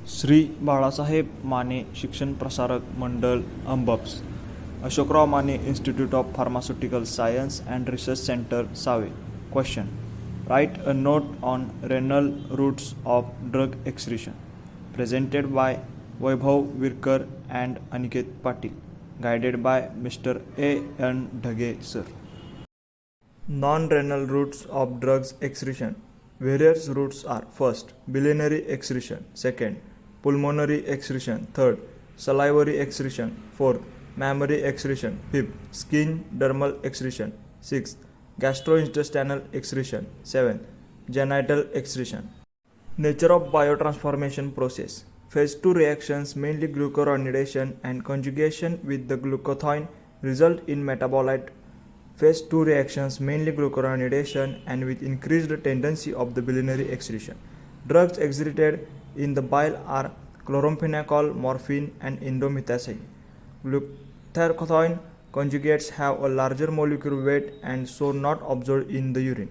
श्री बाळासाहेब माने शिक्षण प्रसारक मंडळ अंबप्स, Ashokrao Mane institute of pharmaceutical science and research centre सावे. Question: write a note on renal routes of drug excretion. Presented by Vaibhav Virkar and Aniket Patil. Guided by mister A.N. Dhage sir. Non-renal routes of drugs excretion. Various routes are: first, biliary excretion; second, pulmonary excretion; third, salivary excretion; fourth, mammary excretion; fifth, skin dermal excretion; sixth, gastrointestinal excretion; seventh, genital excretion. Nature of biotransformation process. Phase 2 reactions, mainly glucuronidation and conjugation with the glutathione, result in metabolite. Phase 2 reactions, mainly glucuronidation and with increased tendency of the biliary excretion. Drugs excreted in the bile are chloromphenicol, morphine, and indomethacin. Glutathione conjugates have a larger molecular weight and so not absorbed in the urine.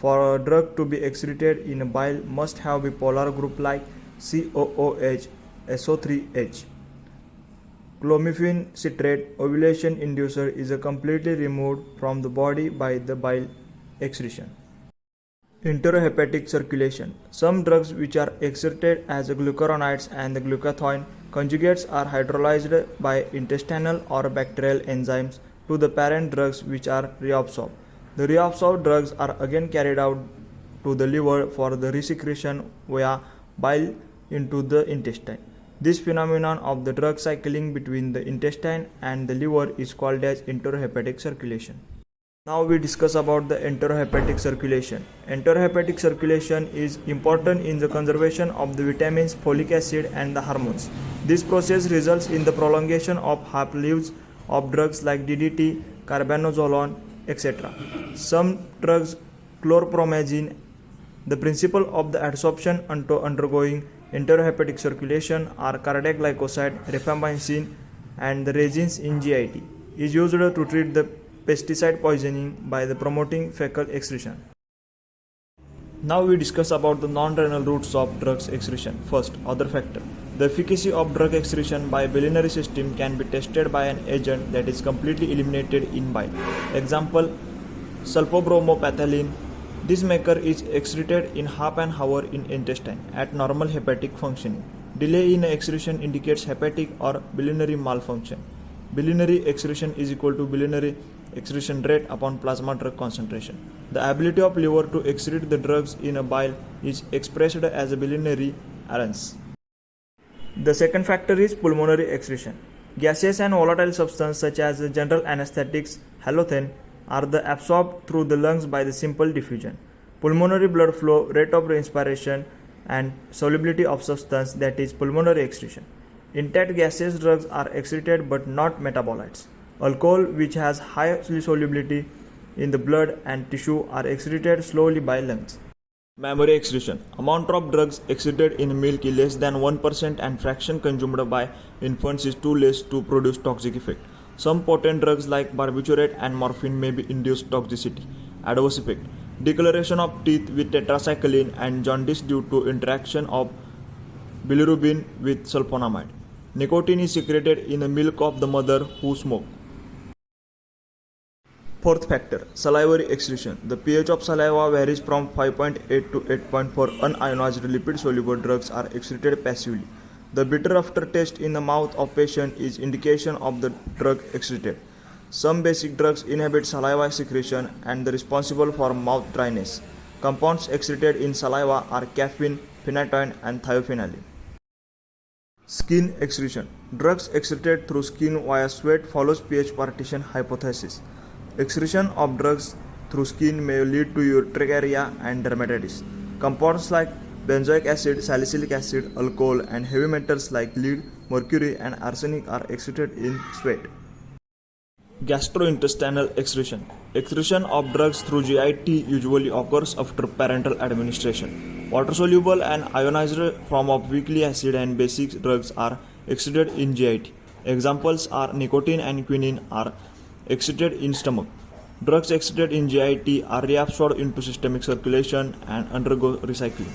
For a drug to be excreted in a bile must have a polar group like COOH, SO3H. Clomiphene citrate, ovulation inducer, is completely removed from the body by the bile excretion. Enterohepatic circulation. Some drugs which are excreted as glucuronides and the glutathione conjugates are hydrolyzed by intestinal or bacterial enzymes to the parent drugs which are reabsorbed. The reabsorbed drugs are again carried out to the liver for the resecretion via bile into the intestine. This phenomenon of the drug cycling between the intestine and the liver is called as enterohepatic circulation. Now we discuss about the enterohepatic circulation. Enterohepatic circulation is important in the conservation of the vitamins, folic acid and the hormones. This process results in the prolongation of half-lives of drugs like DDT, carbamazolone, etc. Some drugs, chlorpromazine, the principle of the adsorption undergoing enterohepatic circulation are cardiac glycoside, rifampicin, and the resins in GIT, is used to treat the pesticide poisoning by the promoting fecal excretion. Now we discuss about the non-renal routes of drugs excretion. First, other factor. The efficacy of drug excretion by biliary system can be tested by an agent that is completely eliminated in bile. Example, sulfobromophthalate. This marker is excreted in half an hour in intestine at normal hepatic functioning. Delay in excretion indicates hepatic or biliary malfunction. Biliary excretion is equal to biliary excretion rate upon plasma drug concentration. The ability of liver to excrete the drugs in a bile is expressed as a biliary errors. The second factor is pulmonary excretion. Gaseous and volatile substances such as general anesthetics, halothane, are absorbed through the lungs by the simple diffusion. Pulmonary blood flow, rate of respiration, and solubility of substance, that is pulmonary excretion. Intact gaseous drugs are excreted but not metabolites. Alcohol, which has high solubility in the blood and tissue, are excreted slowly by lungs. Mammary excretion. Amount of drugs excreted in milk is less than 1% and fraction consumed by infants is too less to produce toxic effect. Some potent drugs like barbiturate and morphine may be induced toxicity. Adverse effect: discoloration of teeth with tetracycline and jaundice due to interaction of bilirubin with sulfonamide. Nicotine is secreted in the milk of the mother who smoke. Fourth factor, salivary excretion. The pH of saliva varies from 5.8 to 8.4. Unionized lipid-soluble drugs are excreted passively. The bitter aftertaste in the mouth of patient is indication of the drug excreted. Some basic drugs inhibit saliva secretion and are responsible for mouth dryness. Compounds excreted in saliva are caffeine, phenytoin, and thiophenolate. Skin excretion. Drugs excreted through skin via sweat follows pH partition hypothesis. Excretion of drugs through skin may lead to urticaria and dermatitis. Compounds like benzoic acid, salicylic acid, alcohol, and heavy metals like lead, mercury, and arsenic are excreted in sweat. Gastrointestinal excretion. Excretion of drugs through GIT usually occurs after parenteral administration. Water-soluble and ionized form of weakly acid and basic drugs are excreted in GIT. Examples are nicotine and quinine are excreted in stomach. Drugs excreted in GIT are reabsorbed into systemic circulation and undergo recycling.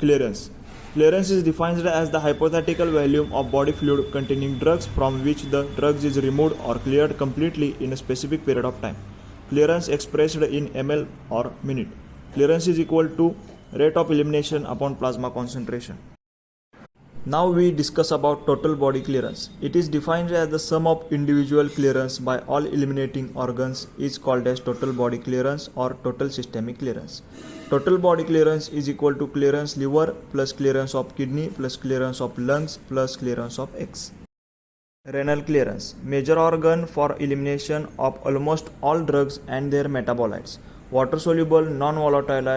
Clearance. Clearance is defined as the hypothetical volume of body fluid containing drugs from which the drugs is removed or cleared completely in a specific period of time. Clearance expressed in ml or minute. Clearance is equal to rate of elimination upon plasma concentration. Now we discuss about total body clearance. It is defined as the sum of individual clearance by all eliminating organs is called as total body clearance or total systemic clearance. Total body clearance is equal to clearance liver plus clearance of kidney plus clearance of lungs plus clearance of X. Renal clearance, major organ for elimination of almost all drugs and their metabolites, water soluble, non-volatile